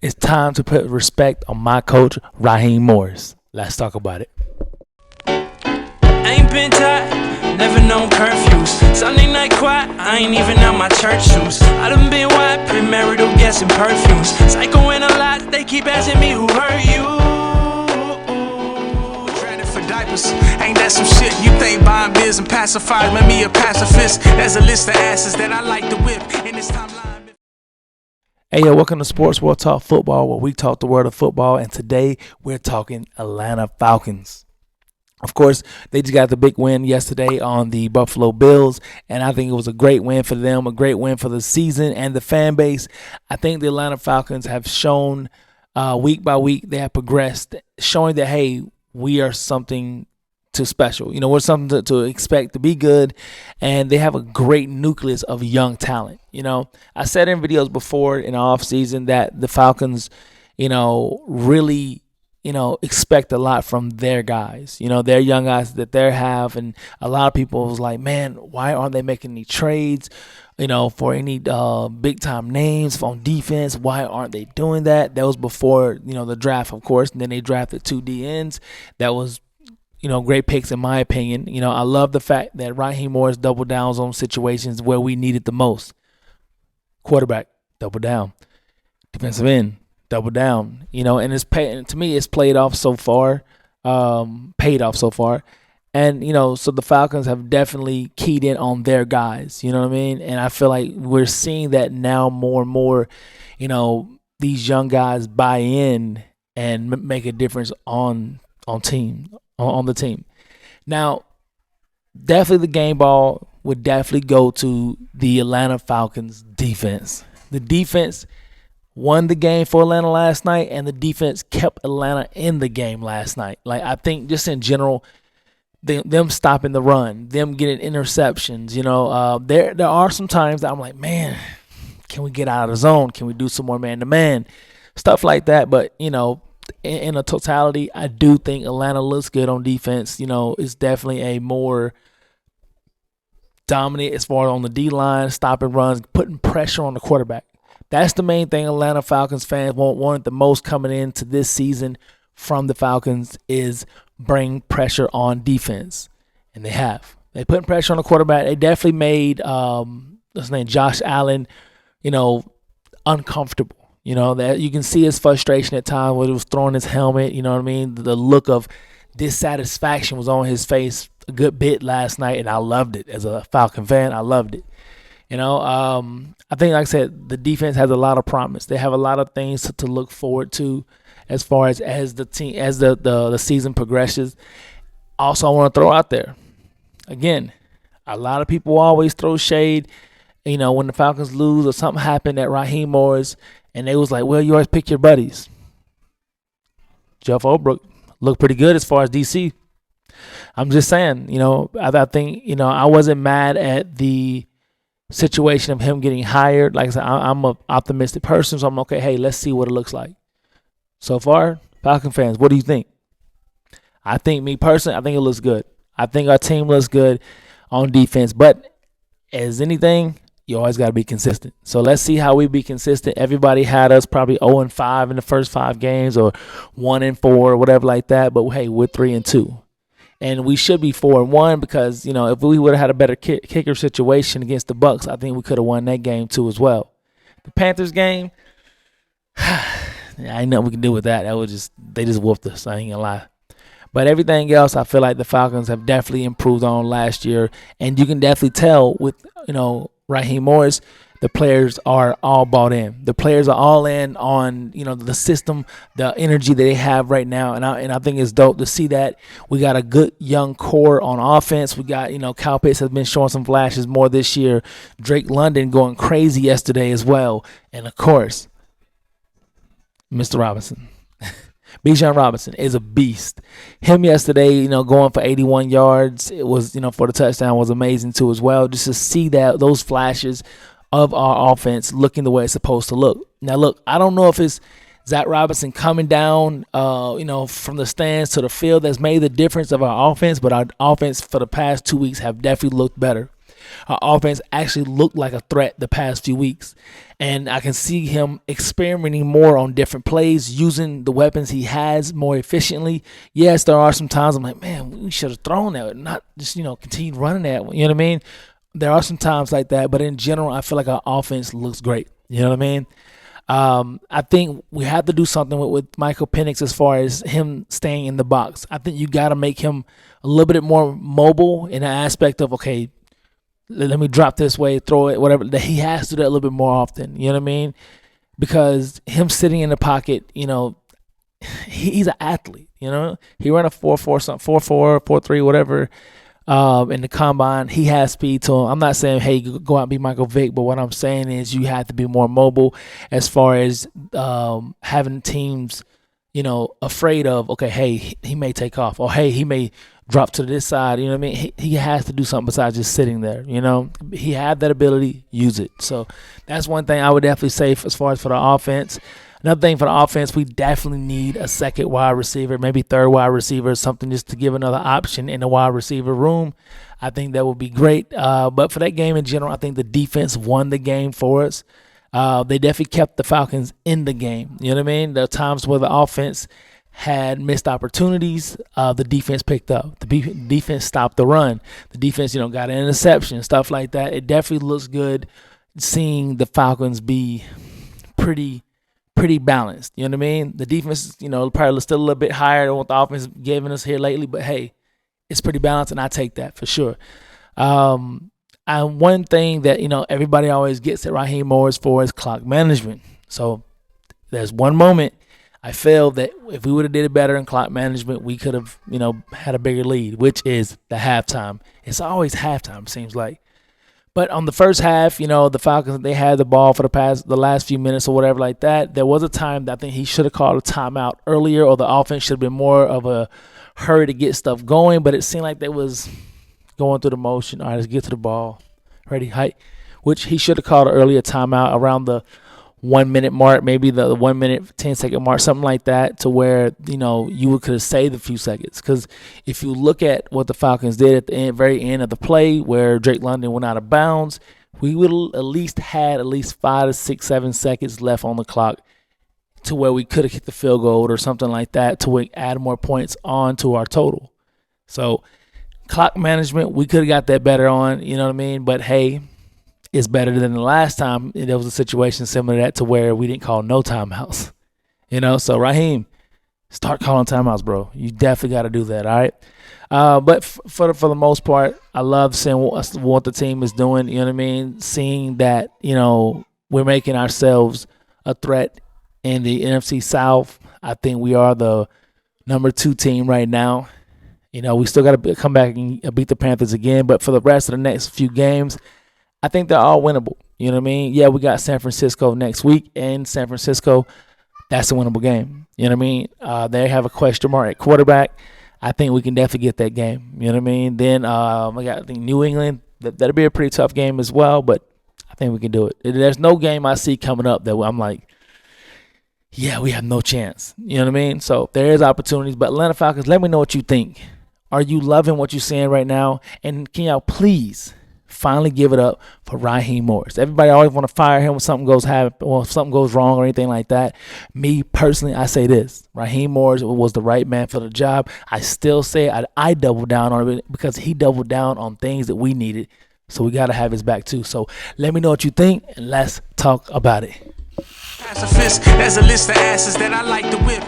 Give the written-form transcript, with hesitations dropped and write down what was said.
It's time to put respect on my coach, Raheem Morris. Let's talk about it. Ain't been tight, never known curfews. Sunday night quiet, I ain't even out my church shoes. I done been wide, premarital guessing perfumes. Psychoing a lot, they keep asking me who hurt you. Dreaded for diapers, ain't that some shit? You think buying beers and pacifiers made me a pacifist? There's a list of asses that I like to whip in this timeline. Hey, yo, welcome to Sports World Talk Football, where we talk the world of football, and today we're talking Atlanta Falcons. Of course, they just got the big win yesterday on the Buffalo Bills, and I think it was a great win for them, a great win for the season and the fan base. I think the Atlanta Falcons have shown week by week, they have progressed, showing that, hey, we are something too special. You know, we're something to expect to be good, and they have a great nucleus of young talent. You know, I said in videos before in the offseason that the Falcons, really, expect a lot from their guys, their young guys that they have. And a lot of people was like, man, why aren't they making any trades, for any big time names on defense? Why aren't they doing that? That was before, the draft, of course. And then they drafted 2 DNs. That was, great picks in my opinion. I love the fact that Raheem Morris doubled down on situations where we needed the most. Quarterback, double down. Defensive end, double down. And to me, it's paid off so far. And, so the Falcons have definitely keyed in on their guys, you know what I mean? And I feel like we're seeing that now more and more, these young guys buy in and make a difference on the team. Now, definitely the game ball would definitely go to the Atlanta Falcons defense. The defense won the game for Atlanta last night, and the defense kept Atlanta in the game last night. Like, I think just in general, them stopping the run, them getting interceptions, there are some times that I'm like, man, can we get out of the zone? Can we do some more man-to-man? Stuff like that. But, in a totality, I do think Atlanta looks good on defense. It's definitely a more dominant as far as on the D-line, stopping runs, putting pressure on the quarterback. That's the main thing Atlanta Falcons fans want the most coming into this season from the Falcons is bring pressure on defense. And they have. They put pressure on the quarterback. They definitely made Josh Allen, uncomfortable. That you can see his frustration at times when he was throwing his helmet. You know what I mean? The look of dissatisfaction was on his face a good bit last night, and I loved it. As a Falcon fan, I loved it. I think, like I said, the defense has a lot of promise. They have a lot of things to look forward to as far as the team as the season progresses. Also, I want to throw out there again, a lot of people always throw shade. When the Falcons lose or something happened at Raheem Morris, and they was like, well, you always pick your buddies. Jeff Olbrook looked pretty good as far as DC. I'm just saying, I think, I wasn't mad at the situation of him getting hired. Like I said, I'm an optimistic person, so I'm okay. Hey, let's see what it looks like. So far, Falcon fans, what do you think? I think me personally, I think it looks good. I think our team looks good on defense. But as anything, you always got to be consistent. So let's see how we be consistent. Everybody had us probably 0-5 in the first 5 games or 1-4 or whatever like that. But, hey, we're 3-2. And we should be 4-1 because, if we would have had a better kicker situation against the Bucs, I think we could have won that game too as well. The Panthers game, ain't nothing we can do with that. They just whooped us. I ain't gonna lie. But everything else, I feel like the Falcons have definitely improved on last year, and you can definitely tell with Raheem Morris, the players are all bought in. The players are all in on the system, the energy that they have right now, and I think it's dope to see that. We got a good young core on offense. We got Kyle Pitts has been showing some flashes more this year. Drake London going crazy yesterday as well, and of course, Mr. Robinson. Bijan Robinson is a beast. Him yesterday, going for 81 yards, it was, for the touchdown was amazing too as well. Just to see those flashes of our offense looking the way it's supposed to look. Now, look, I don't know if it's Zach Robinson coming down, from the stands to the field that's made the difference of our offense, but our offense for the past 2 weeks have definitely looked better. our offense actually looked like a threat the past few weeks. And I can see him experimenting more on different plays, using the weapons he has more efficiently. Yes, there are some times I'm like, man, we should have thrown that, not just, continue running that. You know what I mean? There are some times like that, but in general, I feel like our offense looks great. You know what I mean? I think we have to do something with Michael Penix as far as him staying in the box. I think you got to make him a little bit more mobile in the aspect of, okay, let me drop this way, throw it, whatever. That he has to do that a little bit more often. You know what I mean? Because him sitting in the pocket, he's an athlete. He ran a 4.4 something, 4.4, 4.3, whatever. In the combine, he has speed to him. I'm not saying, hey, go out and be Michael Vick, but what I'm saying is you have to be more mobile as far as having teams, afraid of, okay, hey, he may take off, or hey, he may drop to this side. You know what I mean? He has to do something besides just sitting there. He had that ability, use it. So that's one thing I would definitely say as far as for the offense. Another thing for the offense, we definitely need a second wide receiver, maybe third wide receiver, something just to give another option in the wide receiver room. I think that would be great. But for that game in general, I think the defense won the game for us. They definitely kept the Falcons in the game. You know what I mean? There are times where the offense had missed opportunities. The defense picked up. The defense stopped the run. The defense, got an interception, stuff like that. It definitely looks good seeing the Falcons be pretty balanced. You know what I mean? The defense, probably still a little bit higher than what the offense is giving us here lately, but hey, it's pretty balanced, and I take that for sure. And one thing that, everybody always gets at Raheem Morris for is clock management. So there's one moment I feel that if we would have did it better in clock management, we could have, had a bigger lead, which is the halftime. It's always halftime, it seems like. But on the first half, the Falcons, they had the ball for the last few minutes or whatever like that. There was a time that I think he should have called a timeout earlier, or the offense should have been more of a hurry to get stuff going. But it seemed like they was going through the motion. All right, let's get to the ball. Ready, height. Which he should have called an earlier timeout around the 1 minute mark, maybe the 1 minute, 10-second mark, something like that, to where, you could have saved a few seconds. Because if you look at what the Falcons did at the very end of the play where Drake London went out of bounds, we would at least had 5 to 6, 7 seconds left on the clock to where we could have kicked the field goal or something like that to add more points on to our total. So clock management, we could have got that better on, you know what I mean? But hey, it's better than the last time there was a situation similar to that to where we didn't call no timeouts. So Raheem, start calling timeouts, bro. You definitely got to do that, all right? But for the most part, I love seeing what the team is doing, you know what I mean? Seeing that, we're making ourselves a threat in the NFC South. I think we are the number 2 team right now. We still got to come back and beat the Panthers again, but for the rest of the next few games, I think they're all winnable. You know what I mean? Yeah, we got San Francisco next week, and San Francisco, that's a winnable game. You know what I mean? They have a question mark at quarterback. I think we can definitely get that game. You know what I mean? Then we got, I think, New England. That'll be a pretty tough game as well, but I think we can do it. There's no game I see coming up that I'm like, yeah, we have no chance. You know what I mean? So there is opportunities. But Atlanta Falcons, let me know what you think. Are you loving what you're seeing right now? And can y'all please finally give it up for Raheem Morris? Everybody always want to fire him when something goes wrong or anything like that. Me personally, I say this: Raheem Morris was the right man for the job. I still say I double down on it because he doubled down on things that we needed. So we got to have his back too. So let me know what you think, and let's talk about it. There's a list of asses that I like to whip.